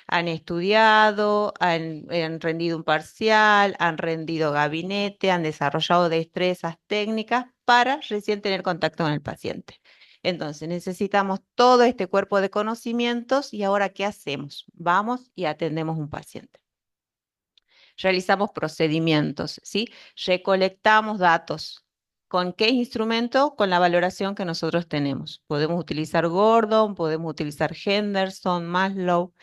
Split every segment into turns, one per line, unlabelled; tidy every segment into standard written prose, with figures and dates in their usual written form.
Han estudiado, han rendido un parcial, han rendido gabinete, han desarrollado destrezas técnicas para recién tener contacto con el paciente. Entonces, necesitamos todo este cuerpo de conocimientos y ahora, ¿qué hacemos? Vamos y atendemos un paciente. Realizamos procedimientos, ¿sí? Recolectamos datos. ¿Con qué instrumento? Con la valoración que nosotros tenemos. Podemos utilizar Gordon, podemos utilizar Henderson, Maslow.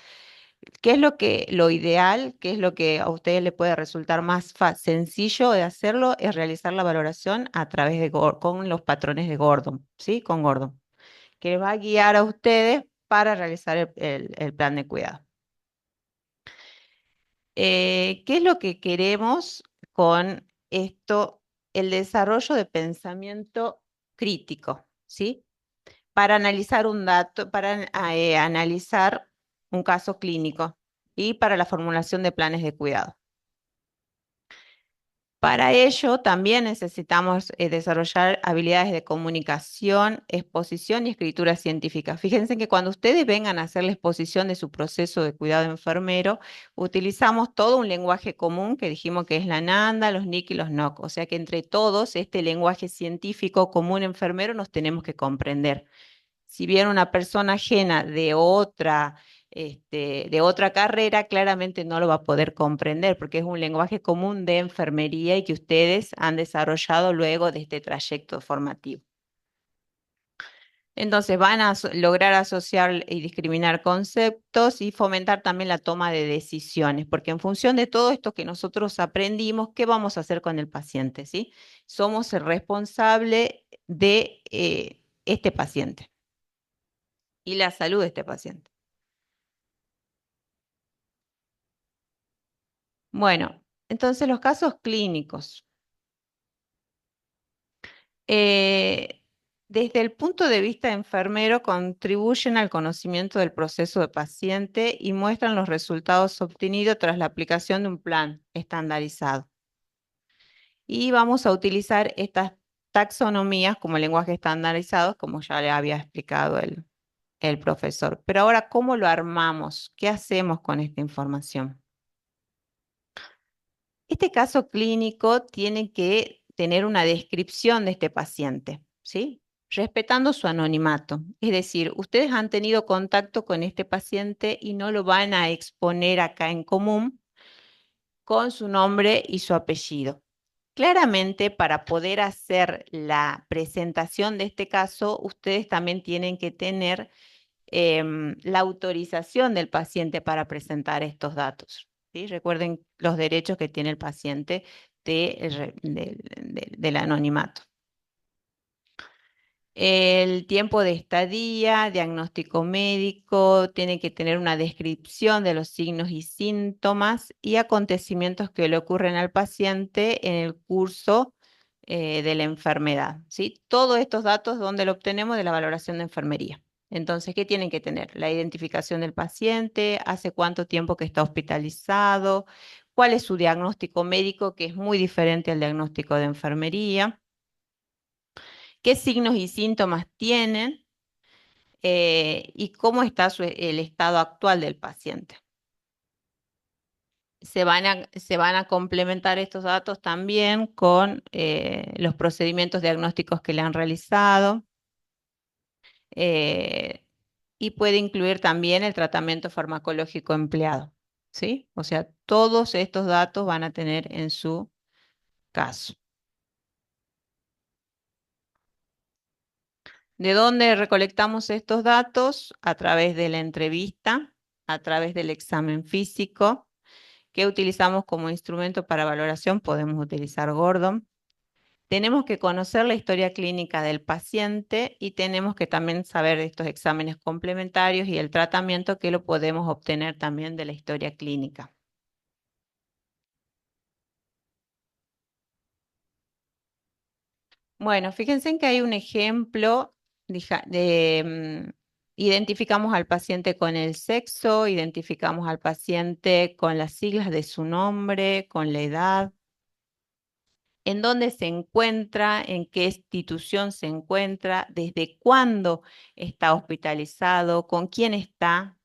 ¿Qué es lo ideal? ¿Qué es lo que a ustedes les puede resultar más sencillo de hacerlo? Es realizar la valoración a través de con los patrones de Gordon, ¿sí? Con Gordon, que va a guiar a ustedes para realizar el plan de cuidado. ¿Qué es lo que queremos con esto? El desarrollo de pensamiento crítico, ¿sí? Para analizar un dato, para analizar un caso clínico y para la formulación de planes de cuidado. Para ello también necesitamos desarrollar habilidades de comunicación, exposición y escritura científica. Fíjense que cuando ustedes vengan a hacer la exposición de su proceso de cuidado enfermero, utilizamos todo un lenguaje común que dijimos que es la NANDA, los NIC y los NOC. O sea que entre todos este lenguaje científico común enfermero nos tenemos que comprender. Si viene una persona ajena de otra carrera, claramente no lo va a poder comprender porque es un lenguaje común de enfermería y que ustedes han desarrollado luego de este trayecto formativo. Entonces van a lograr asociar y discriminar conceptos y fomentar también la toma de decisiones, porque en función de todo esto que nosotros aprendimos, ¿qué vamos a hacer con el paciente? ¿Sí? Somos el responsable de este paciente y la salud de este paciente. Bueno, entonces los casos clínicos. eh, Desde el punto de vista enfermero, contribuyen al conocimiento del proceso del paciente y muestran los resultados obtenidos tras la aplicación de un plan estandarizado. Y vamos a utilizar estas taxonomías como lenguaje estandarizado, como ya le había explicado el profesor. Pero ahora, ¿cómo lo armamos? ¿Qué hacemos con esta información? Este caso clínico tiene que tener una descripción de este paciente, ¿sí? Respetando su anonimato. Es decir, ustedes han tenido contacto con este paciente y no lo van a exponer acá en común con su nombre y su apellido. Claramente, para poder hacer la presentación de este caso, ustedes también tienen que tener la autorización del paciente para presentar estos datos. ¿Sí? Recuerden los derechos que tiene el paciente del anonimato. El tiempo de estadía, diagnóstico médico, tiene que tener una descripción de los signos y síntomas y acontecimientos que le ocurren al paciente en el curso de la enfermedad. ¿Sí? Todos estos datos, ¿dónde lo obtenemos? De la valoración de enfermería. Entonces, ¿qué tienen que tener? La identificación del paciente, hace cuánto tiempo que está hospitalizado, cuál es su diagnóstico médico, que es muy diferente al diagnóstico de enfermería, qué signos y síntomas tienen y cómo está el estado actual del paciente. Se van a complementar estos datos también con los procedimientos diagnósticos que le han realizado eh, y puede incluir también el tratamiento farmacológico empleado, ¿sí? O sea, todos estos datos van a tener en su caso. ¿De dónde recolectamos estos datos? A través de la entrevista, a través del examen físico, que utilizamos como instrumento para valoración, podemos utilizar Gordon. Tenemos que conocer la historia clínica del paciente y tenemos que también saber de estos exámenes complementarios y el tratamiento que lo podemos obtener también de la historia clínica. Bueno, fíjense en que hay un ejemplo identificamos al paciente con el sexo, identificamos al paciente con las siglas de su nombre, con la edad, en dónde se encuentra, en qué institución se encuentra, desde cuándo está hospitalizado, con quién está,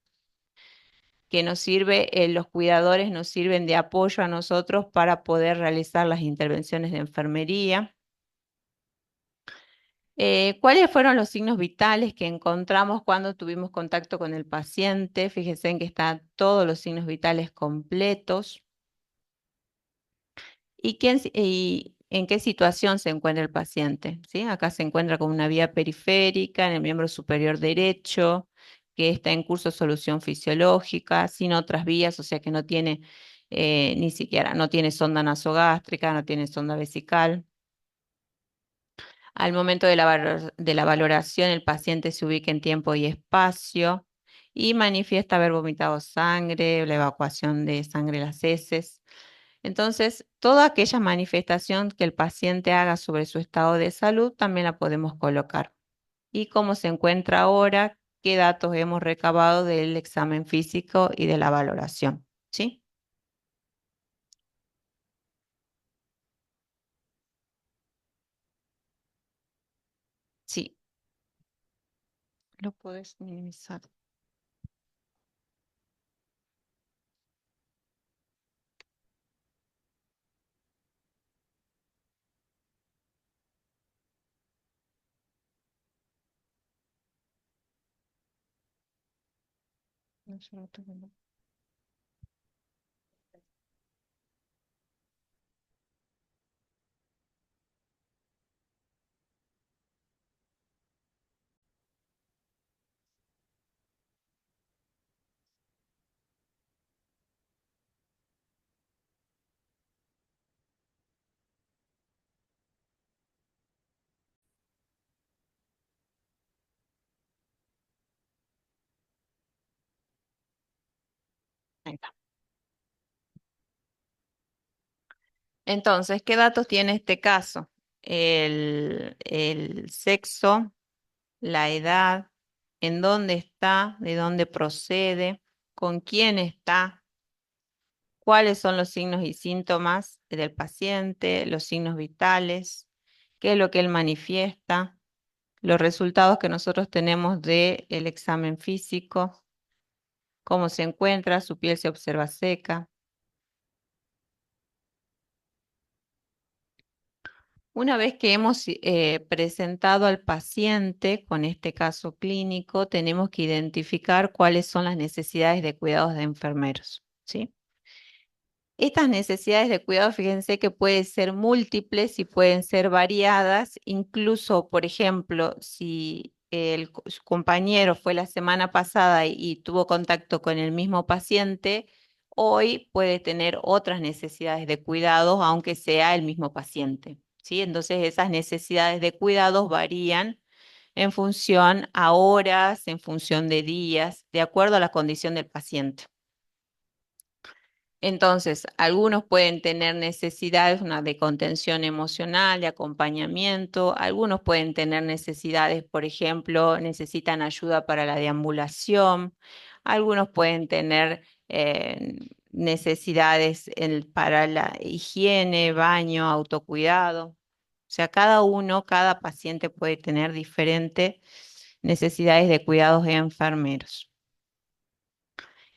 que nos sirve, los cuidadores nos sirven de apoyo a nosotros para poder realizar las intervenciones de enfermería. ¿Cuáles fueron los signos vitales que encontramos cuando tuvimos contacto con el paciente? Fíjense en que están todos los signos vitales completos. ¿Y en qué situación se encuentra el paciente? ¿Sí? Acá se encuentra con una vía periférica en el miembro superior derecho, que está en curso de solución fisiológica, sin otras vías, o sea que no tiene ni siquiera, no tiene sonda nasogástrica, no tiene sonda vesical. Al momento de de la valoración, el paciente se ubica en tiempo y espacio y manifiesta haber vomitado sangre, la evacuación de sangre en las heces. Entonces, toda aquella manifestación que el paciente haga sobre su estado de salud también la podemos colocar. Y cómo se encuentra ahora, qué datos hemos recabado del examen físico y de la valoración. ¿Sí? Sí, lo puedes minimizar. No, yo no tengo nada. Ahí está. Entonces, ¿qué datos tiene este caso? El sexo, la edad, en dónde está, de dónde procede, con quién está, cuáles son los signos y síntomas del paciente, los signos vitales, qué es lo que él manifiesta, los resultados que nosotros tenemos del examen físico, cómo se encuentra, su piel se observa seca. Una vez que hemos presentado al paciente con este caso clínico, tenemos que identificar cuáles son las necesidades de cuidados de enfermeros, ¿sí? Estas necesidades de cuidado, fíjense que pueden ser múltiples y pueden ser variadas. Incluso, por ejemplo, si su compañero fue la semana pasada y tuvo contacto con el mismo paciente, hoy puede tener otras necesidades de cuidados, aunque sea el mismo paciente, ¿sí? Entonces, esas necesidades de cuidados varían en función a horas, en función de días, de acuerdo a la condición del paciente. Entonces, algunos pueden tener necesidades de contención emocional, de acompañamiento, algunos pueden tener necesidades, por ejemplo, necesitan ayuda para la deambulación, algunos pueden tener necesidades para la higiene, baño, autocuidado. O sea, cada uno, cada paciente puede tener diferentes necesidades de cuidados de enfermeros.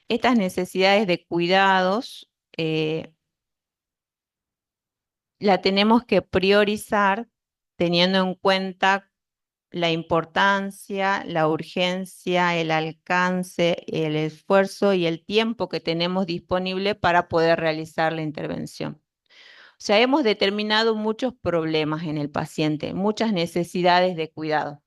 Estas necesidades de cuidados la tenemos que priorizar teniendo en cuenta la importancia, la urgencia, el alcance, el esfuerzo y el tiempo que tenemos disponible para poder realizar la intervención. O sea, hemos determinado muchos problemas en el paciente, muchas necesidades de cuidado.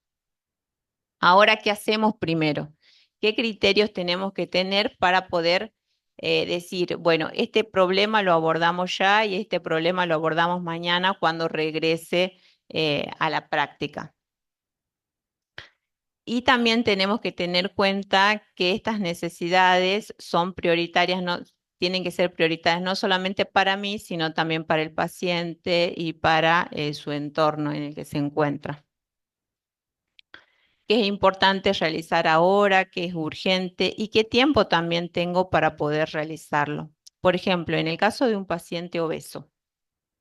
Ahora, ¿qué hacemos primero? ¿Qué criterios tenemos que tener para poder decir, bueno, este problema lo abordamos ya y este problema lo abordamos mañana cuando regrese a la práctica? Y también tenemos que tener cuenta que estas necesidades son prioritarias, no, tienen que ser prioritarias no solamente para mí, sino también para el paciente y para su entorno en el que se encuentra. Qué es importante realizar ahora, qué es urgente y qué tiempo también tengo para poder realizarlo. Por ejemplo, en el caso de un paciente obeso,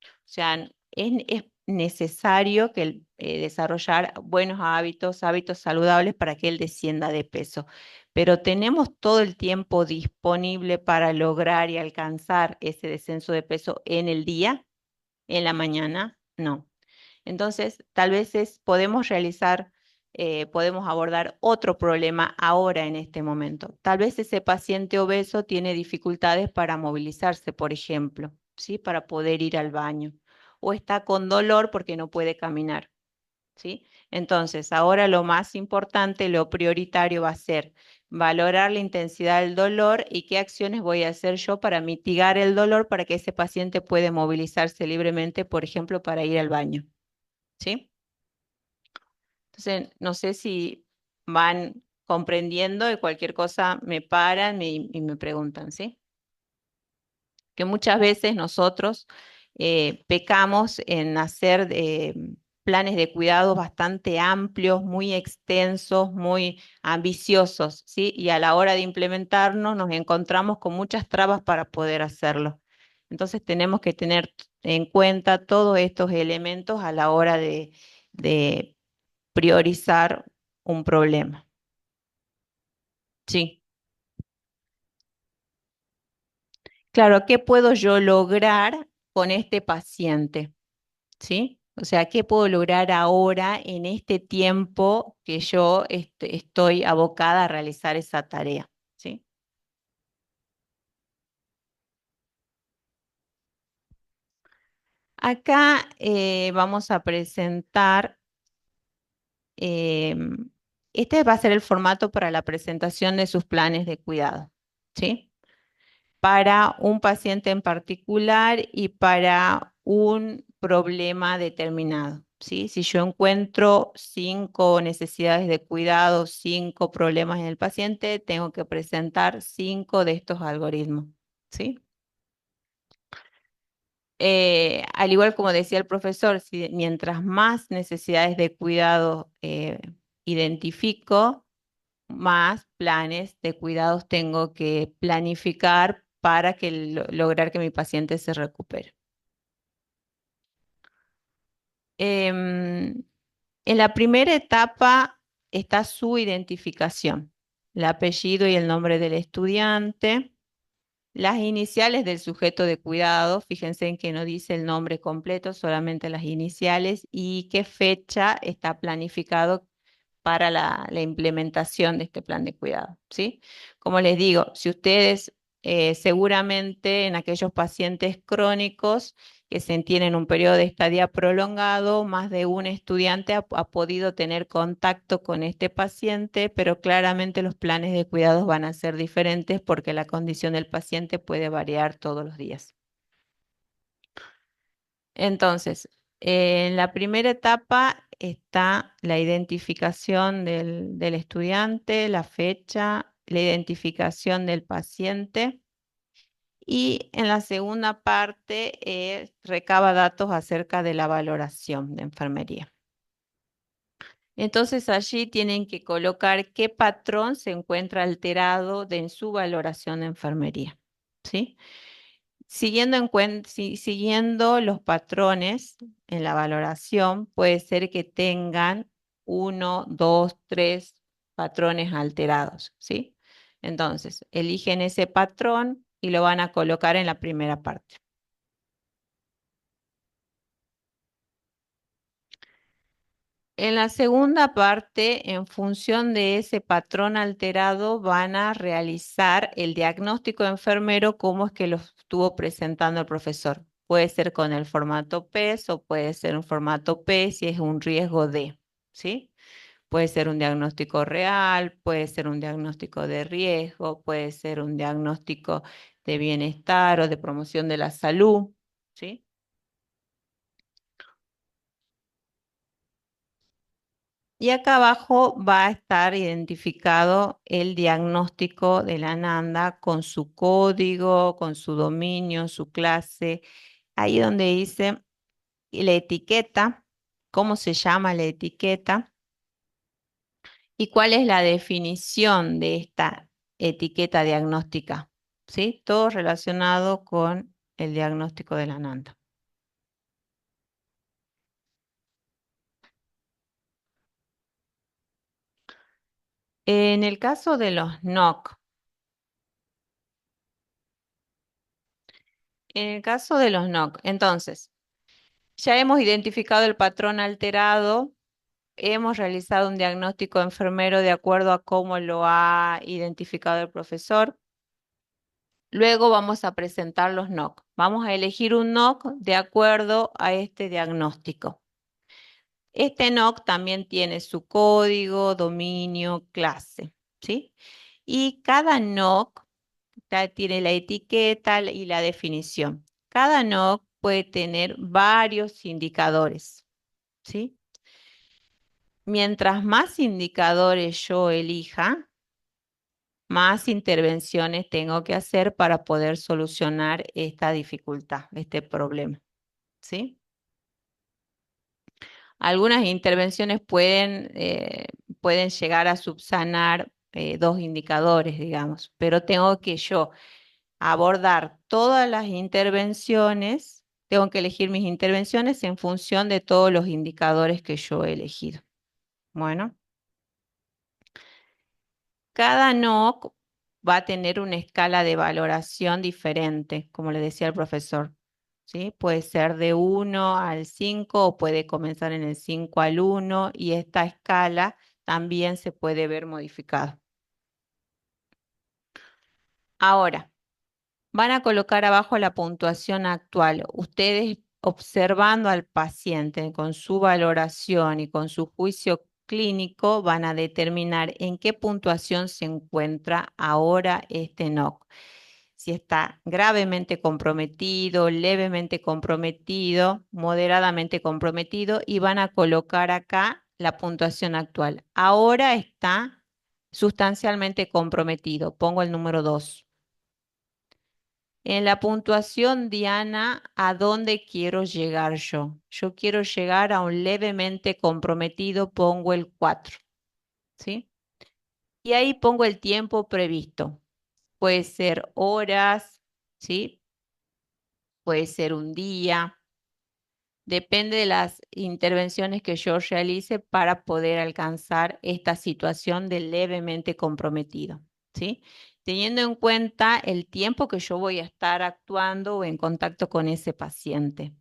o sea, es necesario que desarrollar buenos hábitos, hábitos saludables para que él descienda de peso. pero ¿tenemos todo el tiempo disponible para lograr y alcanzar ese descenso de peso en el día, en la mañana? No. Entonces, tal vez podemos abordar otro problema ahora en este momento. Tal vez ese paciente obeso tiene dificultades para movilizarse, por ejemplo, ¿sí? Para poder ir al baño, o está con dolor porque no puede caminar, ¿sí? Entonces, ahora lo más importante, lo prioritario va a ser valorar la intensidad del dolor y qué acciones voy a hacer yo para mitigar el dolor para que ese paciente pueda movilizarse libremente, por ejemplo, para ir al baño. ¿Sí? Entonces, no sé si van comprendiendo y cualquier cosa me paran y me preguntan, ¿sí? Que muchas veces nosotros pecamos en hacer planes de cuidado bastante amplios, muy extensos, muy ambiciosos, ¿sí? Y a la hora de implementarnos nos encontramos con muchas trabas para poder hacerlo. Entonces tenemos que tener en cuenta todos estos elementos a la hora de priorizar un problema. Sí, claro, ¿qué puedo yo lograr con este paciente? ¿Sí? O sea, ¿qué puedo lograr ahora en este tiempo que yo estoy abocada a realizar esa tarea? ¿Sí? Acá vamos a presentar, este va a ser el formato para la presentación de sus planes de cuidado. ¿Sí? Para un paciente en particular y para un problema determinado. ¿Sí? Si yo encuentro 5 necesidades de cuidado, 5 problemas en el paciente, tengo que presentar 5 de estos algoritmos. ¿Sí? Al igual como decía el profesor, mientras más necesidades de cuidado identifico, más planes de cuidados tengo que planificar para lograr que mi paciente se recupere. Em, en la primera etapa está su identificación, el apellido y el nombre del estudiante, las iniciales del sujeto de cuidado, fíjense en que no dice el nombre completo, solamente las iniciales y qué fecha está planificado para la implementación de este plan de cuidado, ¿sí? Como les digo, si ustedes seguramente en aquellos pacientes crónicos que se tienen un periodo de estadía prolongado, más de un estudiante ha podido tener contacto con este paciente, pero claramente los planes de cuidados van a ser diferentes porque la condición del paciente puede variar todos los días. Entonces, en la primera etapa está la identificación del estudiante, la fecha, la identificación del paciente y en la segunda parte recaba datos acerca de la valoración de enfermería. Entonces allí tienen que colocar qué patrón se encuentra alterado en su valoración de enfermería. ¿Sí? Siguiendo los patrones en la valoración, puede ser que tengan 1, 2, 3 patrones alterados, ¿sí? Entonces, eligen ese patrón y lo van a colocar en la primera parte. En la segunda parte, en función de ese patrón alterado, van a realizar el diagnóstico enfermero, cómo es que lo estuvo presentando el profesor. Puede ser con el formato PES o puede ser un formato P si es un riesgo de, ¿sí? Puede ser un diagnóstico real, puede ser un diagnóstico de riesgo, puede ser un diagnóstico de bienestar o de promoción de la salud, ¿sí? Y acá abajo va a estar identificado el diagnóstico de la NANDA con su código, con su dominio, su clase. Ahí donde dice la etiqueta, cómo se llama la etiqueta y cuál es la definición de esta etiqueta diagnóstica. ¿Sí? Todo relacionado con el diagnóstico de la NANDA. En el caso de los NOC, en el caso de los NOC, entonces, ya hemos identificado el patrón alterado, hemos realizado un diagnóstico enfermero de acuerdo a cómo lo ha identificado el profesor. Luego vamos a presentar los NOC. Vamos a elegir un NOC de acuerdo a este diagnóstico. Este NOC también tiene su código, dominio, clase, ¿sí? Y cada NOC tiene la etiqueta y la definición. Cada NOC puede tener varios indicadores, ¿sí? Mientras más indicadores yo elija, más intervenciones tengo que hacer para poder solucionar esta dificultad, este problema, ¿sí? Algunas intervenciones pueden llegar a subsanar dos indicadores, digamos, pero tengo que yo abordar todas las intervenciones, tengo que elegir mis intervenciones en función de todos los indicadores que yo he elegido. Bueno. Cada NOC va a tener una escala de valoración diferente, como le decía el profesor. ¿Sí? Puede ser de 1 al 5 o puede comenzar en el 5 al 1 y esta escala también se puede ver modificada. Ahora, van a colocar abajo la puntuación actual. Ustedes observando al paciente con su valoración y con su juicio clínico van a determinar en qué puntuación se encuentra ahora este NOC. Si está gravemente comprometido, levemente comprometido, moderadamente comprometido y van a colocar acá la puntuación actual. Ahora está sustancialmente comprometido. Pongo el número 2. En la puntuación, Diana, ¿a dónde quiero llegar yo? Yo quiero llegar a un levemente comprometido, pongo el 4, ¿sí? Y ahí pongo el tiempo previsto. Puede ser horas, ¿sí? Puede ser un día. Depende de las intervenciones que yo realice para poder alcanzar esta situación de levemente comprometido, ¿sí? Teniendo en cuenta el tiempo que yo voy a estar actuando o en contacto con ese paciente.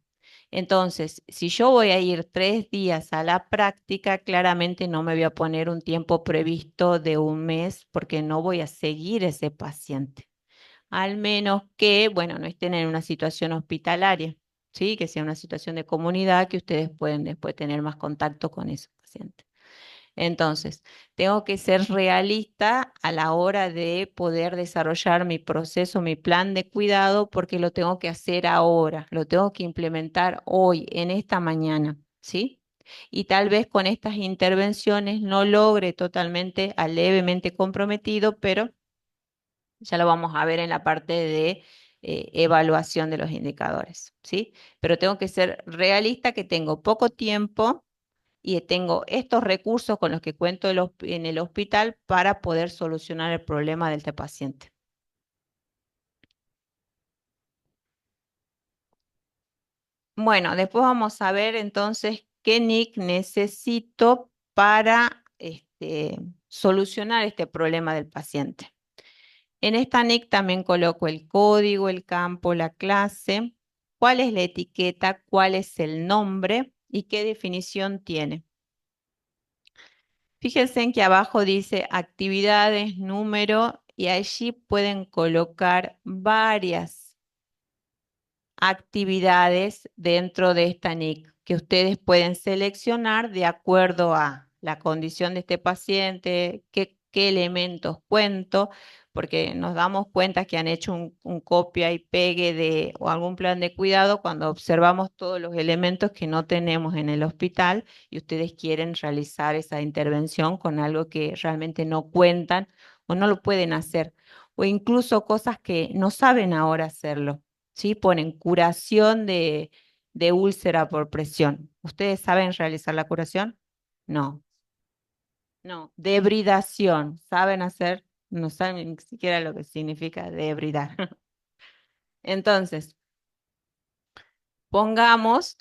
Entonces, si yo voy a ir 3 días a la práctica, claramente no me voy a poner un tiempo previsto de un mes porque no voy a seguir ese paciente al menos que, bueno, no estén en una situación hospitalaria, ¿sí? Que sea una situación de comunidad que ustedes pueden después tener más contacto con esos pacientes. Entonces, tengo que ser realista a la hora de poder desarrollar mi proceso, mi plan de cuidado, porque lo tengo que hacer ahora, lo tengo que implementar hoy, en esta mañana, ¿sí? Y tal vez con estas intervenciones no logre totalmente a levemente comprometido, pero ya lo vamos a ver en la parte de evaluación de los indicadores, ¿sí? Pero tengo que ser realista que tengo poco tiempo y tengo estos recursos con los que cuento en el hospital para poder solucionar el problema de este paciente. Bueno, después vamos a ver entonces qué NIC necesito para solucionar este problema del paciente. En esta NIC también coloco el código, el campo, la clase, cuál es la etiqueta, cuál es el nombre y qué definición tiene. Fíjense en que abajo dice actividades, número y allí pueden colocar varias actividades dentro de esta NIC que ustedes pueden seleccionar de acuerdo a la condición de este paciente, qué elementos cuento, porque nos damos cuenta que han hecho un copia y pegue de o algún plan de cuidado cuando observamos todos los elementos que no tenemos en el hospital y ustedes quieren realizar esa intervención con algo que realmente no cuentan o no lo pueden hacer, o incluso cosas que no saben ahora hacerlo. ¿Sí? Ponen curación de úlcera por presión. ¿Ustedes saben realizar la curación? No, no. Debridación. ¿Saben hacer? No saben ni siquiera lo que significa debridar. Entonces, pongamos,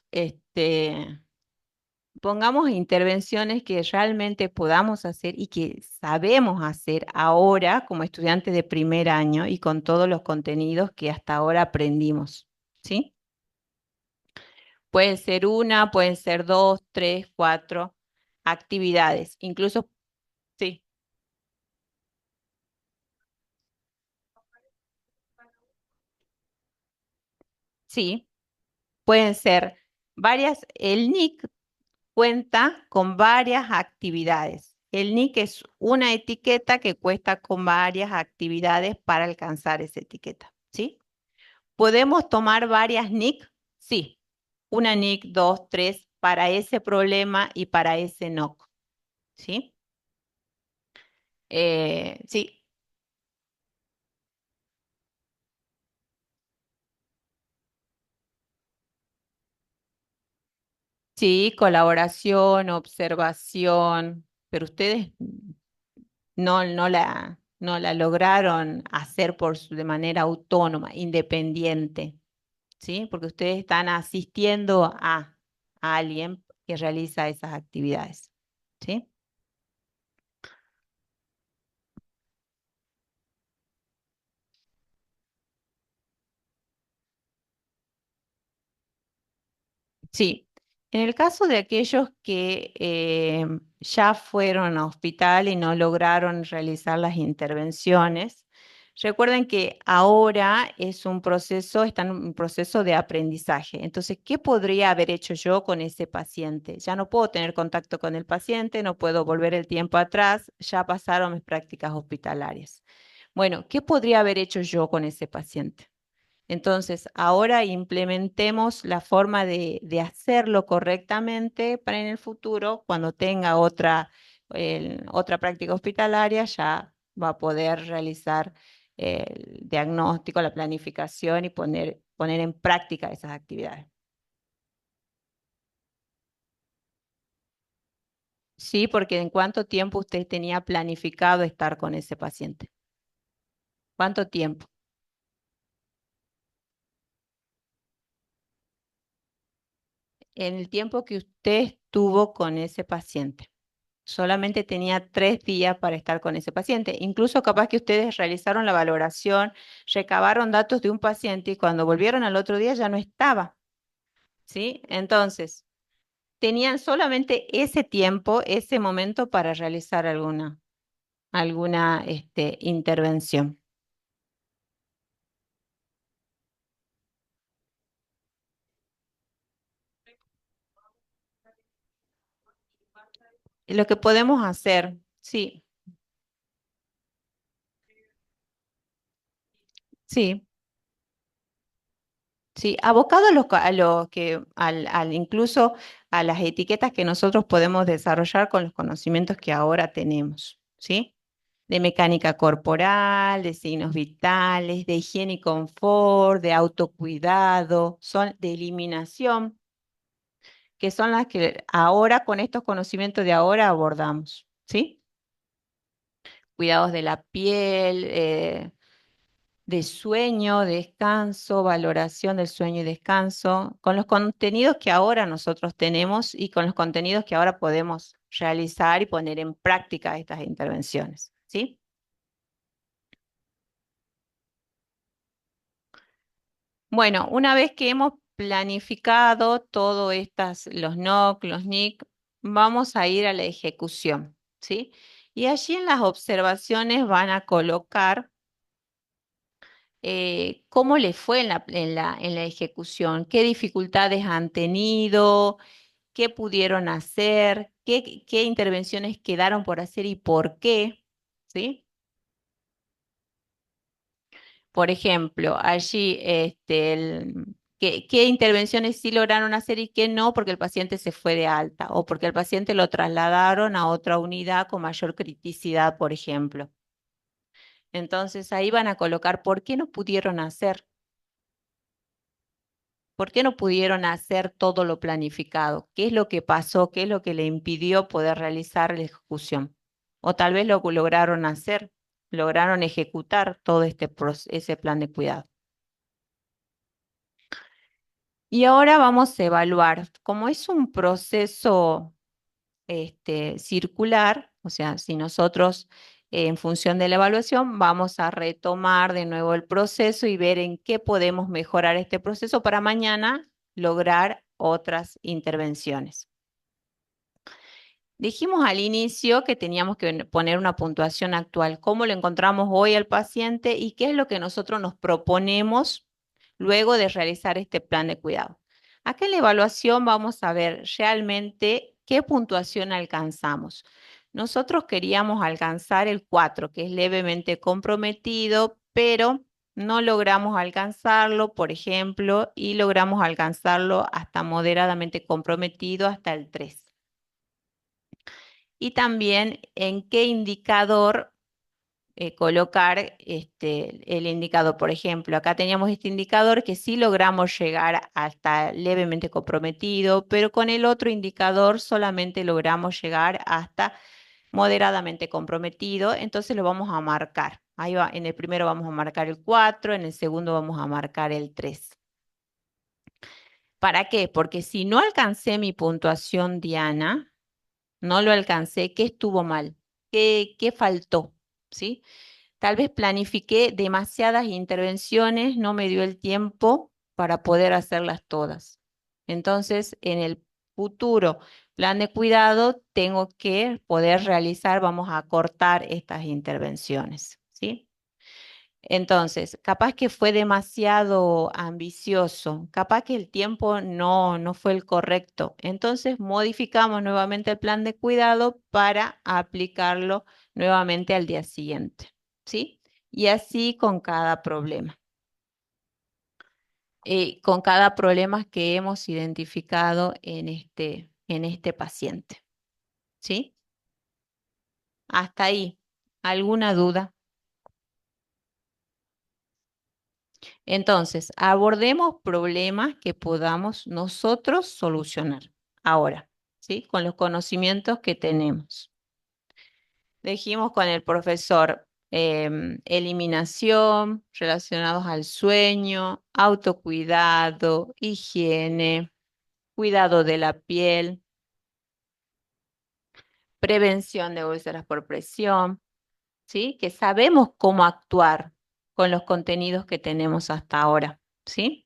Pongamos intervenciones que realmente podamos hacer y que sabemos hacer ahora como estudiantes de primer año y con todos los contenidos que hasta ahora aprendimos, ¿sí? Pueden ser una, pueden ser dos, tres, cuatro actividades, incluso, sí, sí, pueden ser varias. El NIC cuenta con varias actividades. El NIC es una etiqueta que cuesta con varias actividades para alcanzar esa etiqueta, ¿sí? ¿Podemos tomar varias NIC? Sí, una NIC, dos, tres, para ese problema y para ese NOC, ¿sí? Sí, sí, colaboración, observación, pero ustedes no la lograron hacer de manera autónoma, independiente, ¿sí? Porque ustedes están asistiendo a alguien que realiza esas actividades, ¿sí? Sí, en el caso de aquellos que ya fueron a hospital y no lograron realizar las intervenciones, recuerden que ahora es un proceso, está en un proceso de aprendizaje. Entonces, ¿qué podría haber hecho yo con ese paciente? Ya no puedo tener contacto con el paciente, no puedo volver el tiempo atrás, ya pasaron mis prácticas hospitalarias. Bueno, ¿qué podría haber hecho yo con ese paciente? Entonces, ahora implementemos la forma de hacerlo correctamente para en el futuro, cuando tenga otra práctica hospitalaria, ya va a poder realizar el diagnóstico, la planificación y poner en práctica esas actividades. Sí, porque ¿en cuánto tiempo usted tenía planificado estar con ese paciente? ¿Cuánto tiempo? En el tiempo que usted estuvo con ese paciente. Solamente tenía 3 días para estar con ese paciente. Incluso capaz que ustedes realizaron la valoración, recabaron datos de un paciente y cuando volvieron al otro día ya no estaba, ¿sí? Entonces, tenían solamente ese tiempo, ese momento para realizar alguna intervención. Lo que podemos hacer, sí, sí. Sí, abocado incluso a las etiquetas que nosotros podemos desarrollar con los conocimientos que ahora tenemos, ¿sí? De mecánica corporal, de signos vitales, de higiene y confort, de autocuidado, son de eliminación, que son las que ahora con estos conocimientos de ahora abordamos, ¿sí? Cuidados de la piel, de sueño, descanso, valoración del sueño y descanso, con los contenidos que ahora nosotros tenemos y con los contenidos que ahora podemos realizar y poner en práctica estas intervenciones, ¿sí? Bueno, una vez que hemos planificado todo los NOC, los NIC, vamos a ir a la ejecución, ¿sí? Y allí en las observaciones van a colocar cómo les fue en la ejecución, qué dificultades han tenido, qué pudieron hacer, qué intervenciones quedaron por hacer y por qué, ¿sí? Por ejemplo, allí, qué intervenciones sí lograron hacer y qué no, porque el paciente se fue de alta o porque el paciente lo trasladaron a otra unidad con mayor criticidad, por ejemplo. Entonces ahí van a colocar por qué no pudieron hacer. ¿Por qué no pudieron hacer todo lo planificado? ¿Qué es lo que pasó? ¿Qué es lo que le impidió poder realizar la ejecución? O tal vez lo lograron hacer, lograron ejecutar todo ese plan de cuidado. Y ahora vamos a evaluar, como es un proceso circular, o sea, si nosotros en función de la evaluación vamos a retomar de nuevo el proceso y ver en qué podemos mejorar este proceso para mañana lograr otras intervenciones. Dijimos al inicio que teníamos que poner una puntuación actual, cómo lo encontramos hoy al paciente y qué es lo que nosotros nos proponemos luego de realizar este plan de cuidado. Acá en la evaluación vamos a ver realmente qué puntuación alcanzamos. Nosotros queríamos alcanzar el 4, que es levemente comprometido, pero no logramos alcanzarlo, por ejemplo, y logramos alcanzarlo hasta moderadamente comprometido, hasta el 3 y también en qué indicador colocar el indicador. Por ejemplo, acá teníamos este indicador que sí logramos llegar hasta levemente comprometido, pero con el otro indicador solamente logramos llegar hasta moderadamente comprometido, entonces lo vamos a marcar. Ahí va, en el primero vamos a marcar el 4, en el segundo vamos a marcar el 3. ¿Para qué? Porque si no alcancé mi puntuación Diana, no lo alcancé, ¿qué estuvo mal? ¿Qué faltó? ¿Sí? Tal vez planifiqué demasiadas intervenciones, no me dio el tiempo para poder hacerlas todas. Entonces, en el futuro plan de cuidado, tengo que poder realizar, vamos a cortar estas intervenciones, ¿sí? Entonces, capaz que fue demasiado ambicioso, capaz que el tiempo no fue el correcto. Entonces, modificamos nuevamente el plan de cuidado para aplicarlo nuevamente al día siguiente, ¿sí? Y así con cada problema. Con cada problema que hemos identificado en este paciente, ¿sí? Hasta ahí. ¿Alguna duda? Entonces, abordemos problemas que podamos nosotros solucionar ahora, ¿sí? Con los conocimientos que tenemos. Dijimos con el profesor eliminación, relacionados al sueño, autocuidado, higiene, cuidado de la piel, prevención de úlceras por presión, ¿sí? Que sabemos cómo actuar con los contenidos que tenemos hasta ahora, ¿sí?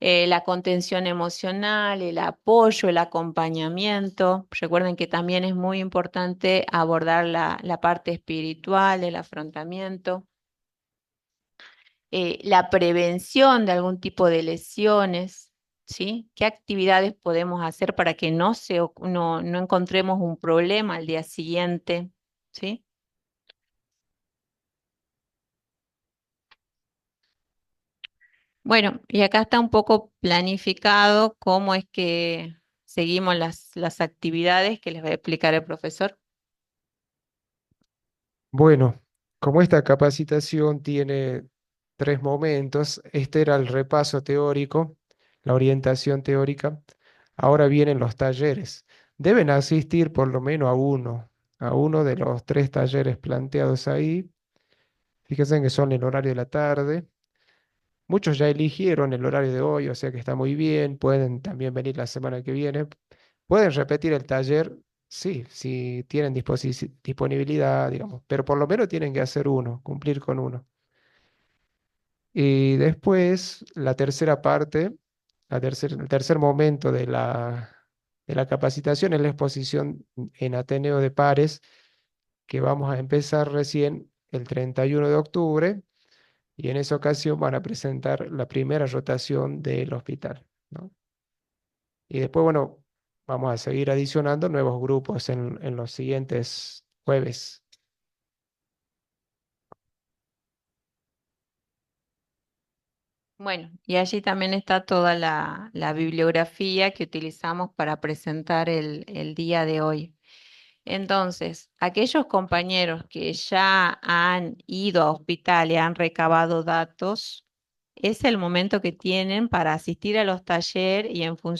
La contención emocional, el apoyo, el acompañamiento. Recuerden que también es muy importante abordar la parte espiritual, el afrontamiento, la prevención de algún tipo de lesiones, ¿sí? ¿Qué actividades podemos hacer para que no encontremos un problema al día siguiente, ¿sí? Bueno, y acá está un poco planificado cómo es que seguimos las actividades que les va a explicar el profesor.
Bueno, como esta capacitación tiene tres momentos, este era el repaso teórico, la orientación teórica, ahora vienen los talleres. Deben asistir por lo menos a uno de los tres talleres planteados ahí. Fíjense que son el horario de la tarde. Muchos ya eligieron el horario de hoy, o sea que está muy bien. Pueden también venir la semana que viene. Pueden repetir el taller, sí, si tienen disponibilidad, digamos, pero por lo menos tienen que hacer uno, cumplir con uno. Y después, la tercera parte, el tercer momento de la capacitación es la exposición en Ateneo de Pares, que vamos a empezar recién el 31 de octubre, y en esa ocasión van a presentar la primera rotación del hospital, ¿no? Y después, bueno, vamos a seguir adicionando nuevos grupos en los siguientes jueves.
Bueno, y allí también está toda la bibliografía que utilizamos para presentar el día de hoy. Entonces, aquellos compañeros que ya han ido a hospital y han recabado datos, es el momento que tienen para asistir a los talleres y en función